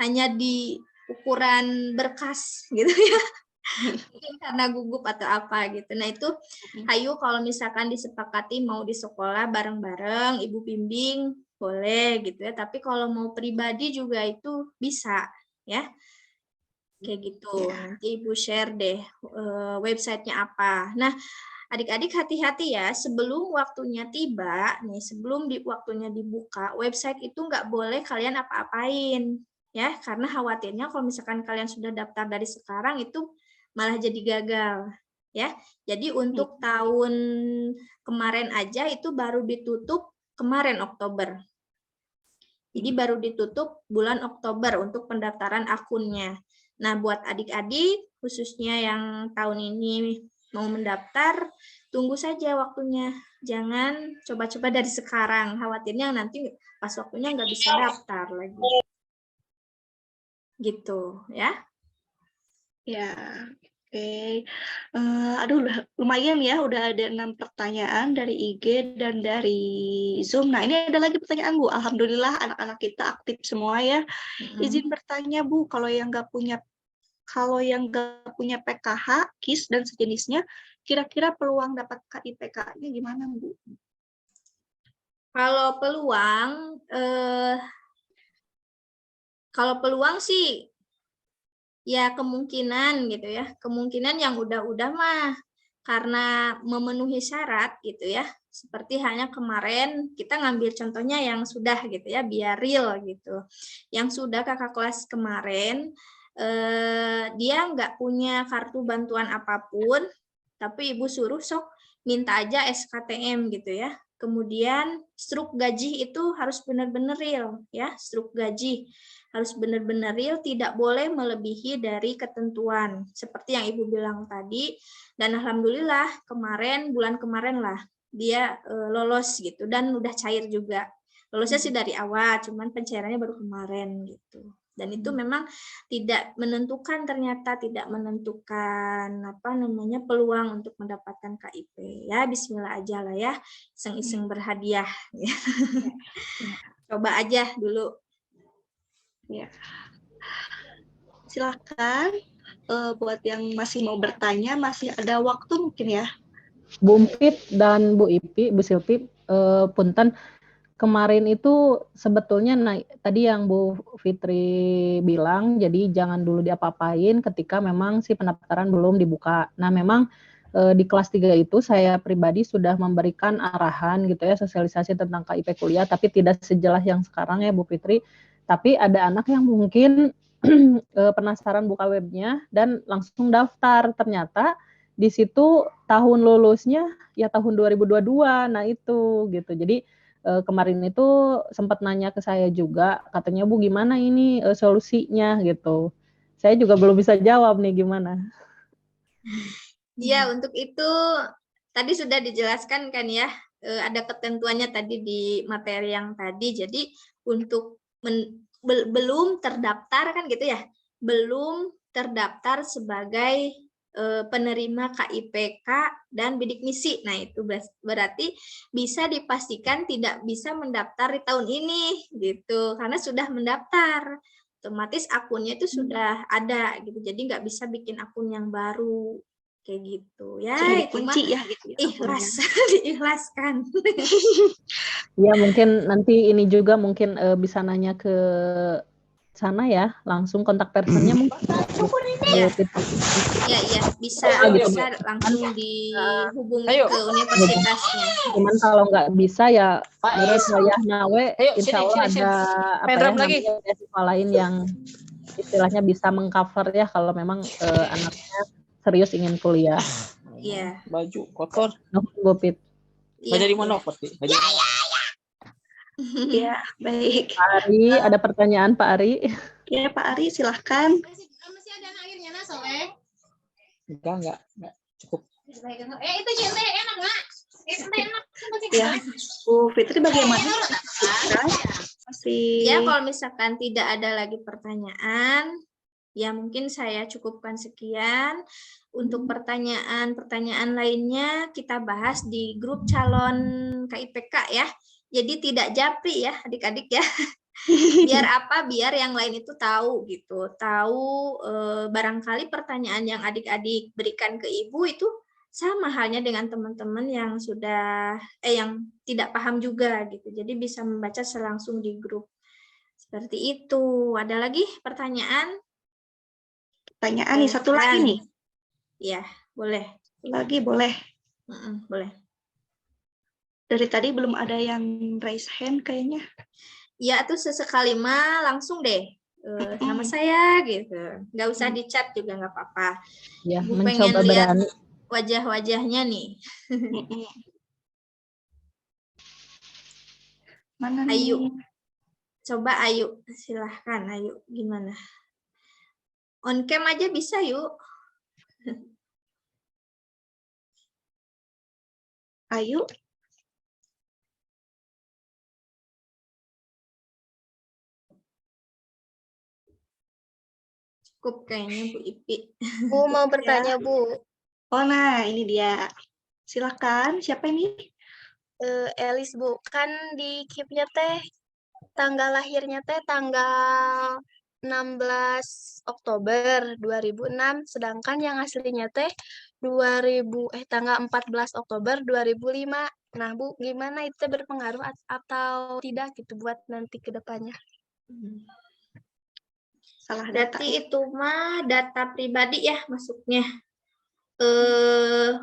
hanya di ukuran berkas gitu ya. Mungkin karena gugup atau apa gitu. Nah itu hayu kalau misalkan disepakati mau di sekolah bareng-bareng, Ibu bimbing, boleh gitu ya. Tapi kalau mau pribadi juga itu bisa ya. Kayak gitu. Nanti Ibu share deh websitenya apa. Nah, adik-adik hati-hati ya, sebelum waktunya tiba, nih sebelum waktunya dibuka, website itu nggak boleh kalian apa-apain. Ya, karena khawatirnya kalau misalkan kalian sudah daftar dari sekarang itu malah jadi gagal. Ya, jadi untuk tahun kemarin aja itu baru ditutup kemarin Oktober. Jadi baru ditutup bulan Oktober untuk pendaftaran akunnya. Nah, buat adik-adik, khususnya yang tahun ini mau mendaftar, tunggu saja waktunya. Jangan coba-coba dari sekarang. Khawatirnya nanti pas waktunya nggak bisa daftar lagi. Gitu, ya. Ya, oke. Aduh, lumayan ya, udah ada 6 pertanyaan dari IG dan dari Zoom. Nah, ini ada lagi pertanyaan, Bu. Alhamdulillah, anak-anak kita aktif semua ya. Izin bertanya, Bu, kalau yang nggak punya PKH, KIS, dan sejenisnya, kira-kira peluang dapat KIPK-nya gimana, Bu? Kalau peluang sih ya kemungkinan gitu ya. Kemungkinan yang udah-udah mah karena memenuhi syarat gitu ya. Seperti halnya kemarin kita ngambil contohnya yang sudah gitu ya, biar real gitu. Yang sudah kakak kelas kemarin dia nggak punya kartu bantuan apapun, tapi ibu suruh sok minta aja SKTM gitu ya Kemudian struk gaji itu harus benar-benar real, ya. Struk gaji harus benar-benar real, tidak boleh melebihi dari ketentuan. Seperti yang Ibu bilang tadi, dan alhamdulillah bulan kemarin lah dia lolos gitu dan udah cair juga. Lolosnya sih dari awal, cuman pencairannya baru kemarin gitu. Dan itu memang tidak menentukan, ternyata tidak menentukan peluang untuk mendapatkan KIP. Ya, bismillah aja lah ya, iseng-iseng berhadiah. Coba aja dulu. Ya. Silakan buat yang masih mau bertanya, masih ada waktu mungkin ya. Bu Umpit dan Bu Ipi, Bu Silpi, punten. Kemarin itu sebetulnya tadi yang Bu Fitri bilang, jadi jangan dulu diapa-apain ketika memang si pendaftaran belum dibuka. Nah, memang di kelas 3 itu saya pribadi sudah memberikan arahan gitu ya, sosialisasi tentang KIP kuliah, tapi tidak sejelas yang sekarang ya Bu Fitri. Tapi ada anak yang mungkin penasaran buka webnya dan langsung daftar. Ternyata di situ tahun lulusnya ya tahun 2022. Nah, itu gitu. Jadi kemarin itu sempat nanya ke saya juga, katanya Bu gimana ini solusinya gitu. Saya juga belum bisa jawab nih gimana. Iya, untuk itu tadi sudah dijelaskan kan ya, ada ketentuannya tadi di materi yang tadi. Jadi untuk belum terdaftar kan gitu ya, belum terdaftar sebagai penerima KIPK dan bidik misi. Nah, itu berarti bisa dipastikan tidak bisa mendaftar di tahun ini gitu, karena sudah mendaftar. Otomatis akunnya itu sudah ada gitu. Jadi nggak bisa bikin akun yang baru kayak gitu. Ya, Sudah itu mah dikunci ya gitu ya. ikhlas, diikhlaskan. Ya, mungkin nanti ini juga mungkin bisa nanya ke sana ya, langsung kontak personnya mungkin. Ya, bisa langsung dihubungi ke universitasnya. Cuman kalau nggak bisa ya menurut saya nawe, insya Allah ada namanya beasiswa lain yang istilahnya bisa mengcover ya kalau memang anaknya serius ingin kuliah. Iya. Baju kotor. Gopit. Baju di mana kotor? Ya, baik. Pak Ari, ada pertanyaan Pak Ari? Ya, Pak Ari, silahkan. Masih ada airnya, nah, Soleh? Enggak cukup. Itu jente enak, Nak. Itu enak. Ya, Bu Fitri bagaimana? Masih. Ya, kalau misalkan tidak ada lagi pertanyaan, ya mungkin saya cukupkan sekian. Untuk pertanyaan-pertanyaan lainnya kita bahas di grup calon KIPK ya. Jadi tidak japri ya adik-adik ya. Biar apa? Biar yang lain itu tahu gitu. Tahu barangkali pertanyaan yang adik-adik berikan ke ibu itu sama halnya dengan teman-teman yang sudah yang tidak paham juga gitu. Jadi bisa membaca langsung di grup. Seperti itu. Ada lagi pertanyaan? Pertanyaan nih, satu lagi nih. Ya, boleh. Lagi boleh. Boleh. Dari tadi belum ada yang raise hand kayaknya. Ya, tuh sesekali mah langsung deh. Nama saya gitu. Nggak usah di chat juga nggak apa-apa. Ya, Ibu pengen mencoba lihat berani. wajah-wajahnya nih. Mana nih? Ayu. Coba Ayu, silahkan Ayu. Gimana? On cam aja bisa yuk. Ayu. Cukup kayaknya Bu Ipi. Bu mau bertanya, Bu. Oh, nah ini dia. Silakan. Siapa ini? Elis, Bu. Kan di KIP-nya teh tanggal lahirnya teh tanggal 16 Oktober 2006, sedangkan yang aslinya teh tanggal 14 Oktober 2005. Nah, Bu, gimana itu berpengaruh atau tidak gitu buat nanti ke depannya? Salah data. Berarti itu mah data pribadi ya masuknya.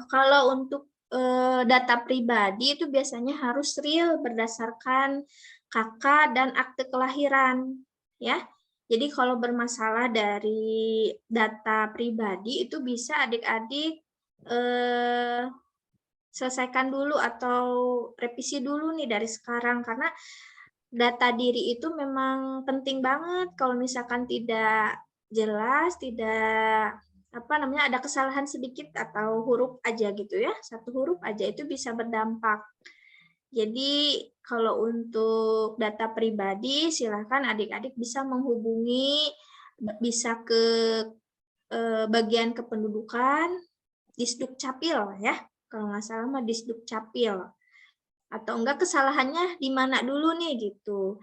Kalau untuk data pribadi itu biasanya harus real berdasarkan KK dan akte kelahiran, ya. Jadi kalau bermasalah dari data pribadi itu bisa adik-adik selesaikan dulu atau revisi dulu nih dari sekarang, karena data diri itu memang penting banget. Kalau misalkan tidak jelas, tidak ada kesalahan sedikit atau huruf aja gitu ya, satu huruf aja itu bisa berdampak. Jadi kalau untuk data pribadi, silahkan adik-adik bisa menghubungi, bisa ke bagian kependudukan, Disduk Capil ya, kalau nggak salah mah Disduk Capil. Atau enggak kesalahannya di mana dulu nih gitu.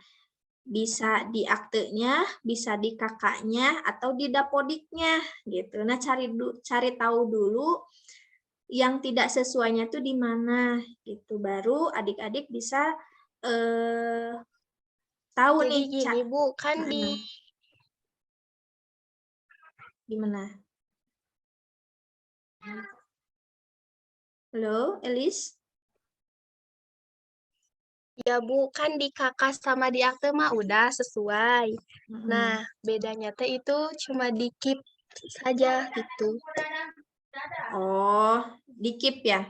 Bisa di aktenya, bisa di kakaknya, atau di dapodiknya gitu. Nah, cari tahu dulu yang tidak sesuainya itu di mana gitu. Baru adik-adik bisa tahu Jadi nih gini Bu, kan gimana? Halo, Elis? ya Bu, kan di kakak sama di akte mah udah sesuai. Nah, bedanya teh itu cuma di keep saja gitu. Oh, di keep ya.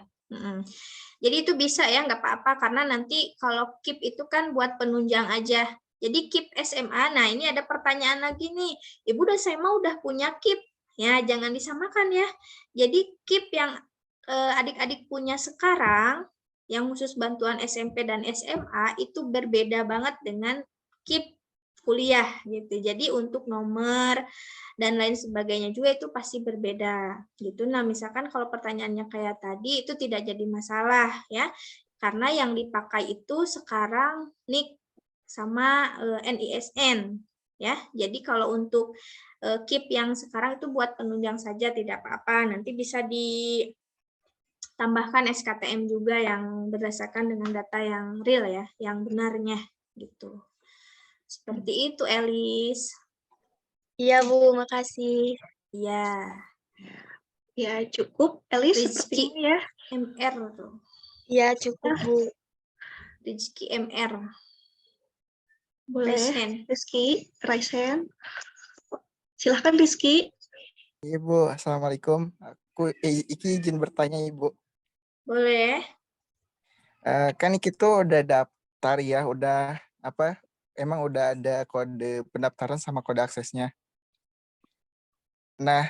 Jadi itu bisa ya, nggak apa-apa, karena nanti kalau keep itu kan buat penunjang aja. Jadi keep SMA, nah ini ada pertanyaan lagi nih, Ibu saya mau udah punya keep, ya jangan disamakan ya. Jadi keep yang adik-adik punya sekarang, yang khusus bantuan SMP dan SMA, itu berbeda banget dengan keep kuliah gitu. Jadi untuk nomor dan lain sebagainya juga itu pasti berbeda gitu. Nah, misalkan kalau pertanyaannya kayak tadi itu tidak jadi masalah ya. Karena yang dipakai itu sekarang NIK sama NISN ya. Jadi kalau untuk KIP yang sekarang itu buat penunjang saja tidak apa-apa. Nanti bisa ditambahkan SKTM juga yang berdasarkan dengan data yang real ya, yang benarnya gitu. Seperti itu, Elis. Iya Bu, makasih. Iya. Ya, cukup. Elis, Rizky sepertinya ya. MR tuh. Iya, cukup Bu. Rizky MR. Boleh, Raise Rizky, raise hand. Silahkan Rizky. Ibu, assalamualaikum. Iki izin bertanya Ibu. Boleh. Kan Iki tuh udah daftar ya, emang udah ada kode pendaftaran sama kode aksesnya. Nah,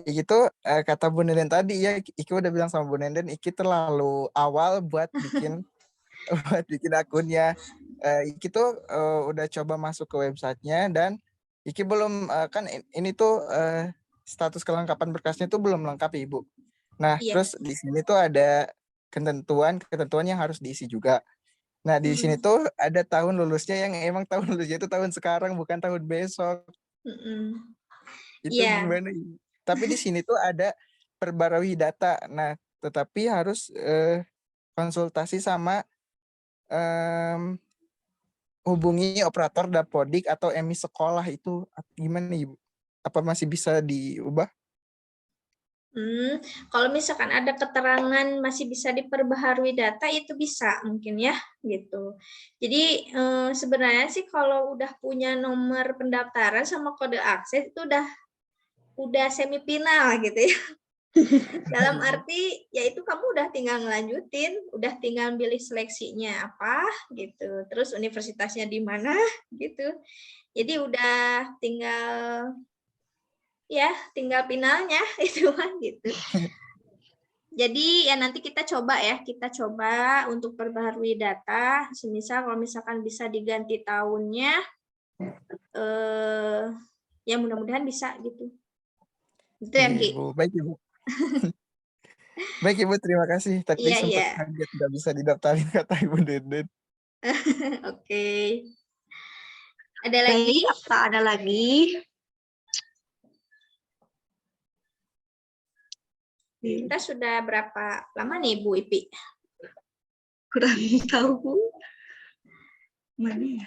Iki tuh kata Bu Nenden tadi ya, Iki udah bilang sama Bu Nenden, Iki terlalu awal buat bikin akunnya. Iki tuh udah coba masuk ke websitenya dan Iki belum kan ini tuh status kelengkapan berkasnya tuh belum lengkap Ibu. Nah, Iya. terus di sini tuh ada ketentuan yang harus diisi juga. Nah, di sini tuh ada tahun lulusnya yang emang tahun lulusnya itu tahun sekarang bukan tahun besok. Itu Iya. gimana? Tapi di sini tuh ada perbarui data. Nah, tetapi harus konsultasi sama hubungi operator dapodik atau emis sekolah itu gimana Ibu? Apa masih bisa diubah? Kalau misalkan ada keterangan masih bisa diperbaharui data itu bisa mungkin ya gitu. Jadi sebenarnya sih kalau udah punya nomor pendaftaran sama kode akses itu udah semifinal gitu ya. Dalam arti yaitu kamu udah tinggal ngelanjutin, udah tinggal pilih seleksinya apa gitu. Terus universitasnya di mana gitu. Jadi udah tinggal finalnya itu kan gitu. Jadi ya nanti kita coba untuk perbaharui data. Semisal kalau misalkan bisa diganti tahunnya, ya mudah-mudahan bisa gitu. Itu ya Ki. Baik Ibu. Baik Ibu, terima kasih. Tadi sempat kaget nggak bisa didaftarin kata Ibu Deden. Oke. Ada lagi? Baik, apa ada lagi? Kita sudah berapa lama nih Bu Ipi? Kurang tahu Bu. Mana ya?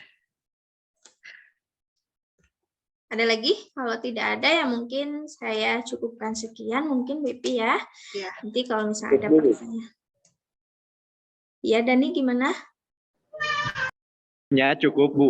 Ada lagi? Kalau tidak ada ya mungkin saya cukupkan sekian mungkin Bu Ipi ya. Ya. Nanti kalau misalnya ada pertanyaan. Ya Dani gimana? Ya cukup Bu.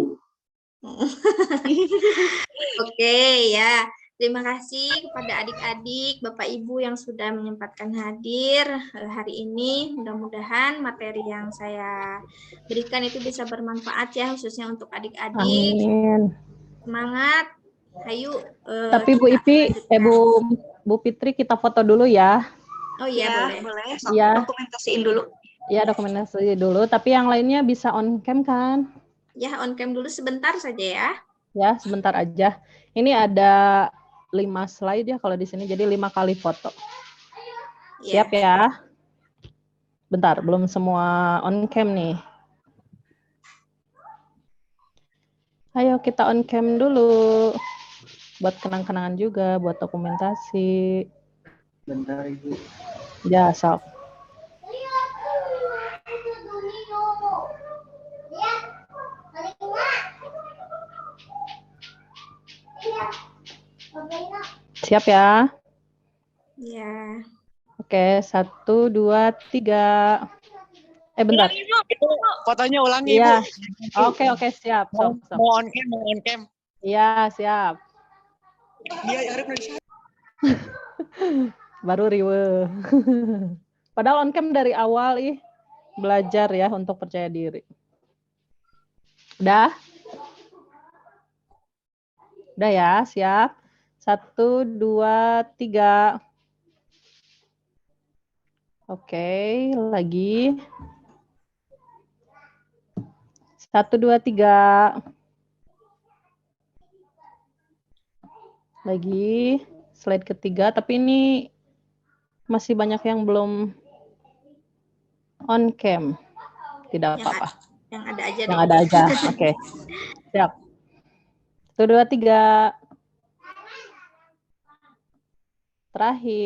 Oke ya. Terima kasih kepada adik-adik, Bapak Ibu yang sudah menyempatkan hadir hari ini. Mudah-mudahan materi yang saya berikan itu bisa bermanfaat ya, khususnya untuk adik-adik. Amin. Semangat. Ayo. Tapi Bu Ipi, Bu Fitri kita foto dulu ya. Oh iya, Ya, boleh. boleh. Sok Iya. dokumentasiin dulu. Ya, dokumentasi dulu. Tapi yang lainnya bisa on cam kan? Ya, on cam dulu sebentar saja ya. Ya, sebentar aja. Ini ada 5 slide ya kalau di sini, jadi 5 kali foto. Ya. Siap ya? Bentar, belum semua on cam nih. Ayo kita on cam dulu. Buat kenang-kenangan juga, buat dokumentasi. Bentar Ibu. Ya, sok. Siap ya? Ya. Oke, 1, 2, 3. Bentar. Ulangi, Bu. Itu fotonya ulangi, Iya. Bu. Oke, siap. Sok. Mau on cam. Iya, siap. Dia Arif dari Baru riwe. Padahal on cam dari awal belajar ya untuk percaya diri. Udah? Udah ya, siap. 1, 2, 3. Oke, lagi. 1, 2, 3. Lagi. Slide ketiga, tapi ini masih banyak yang belum on cam. Tidak apa-apa. Yang ada aja. Yang ada aja. Oke. Siap. 1, 2, 3. Terakhir.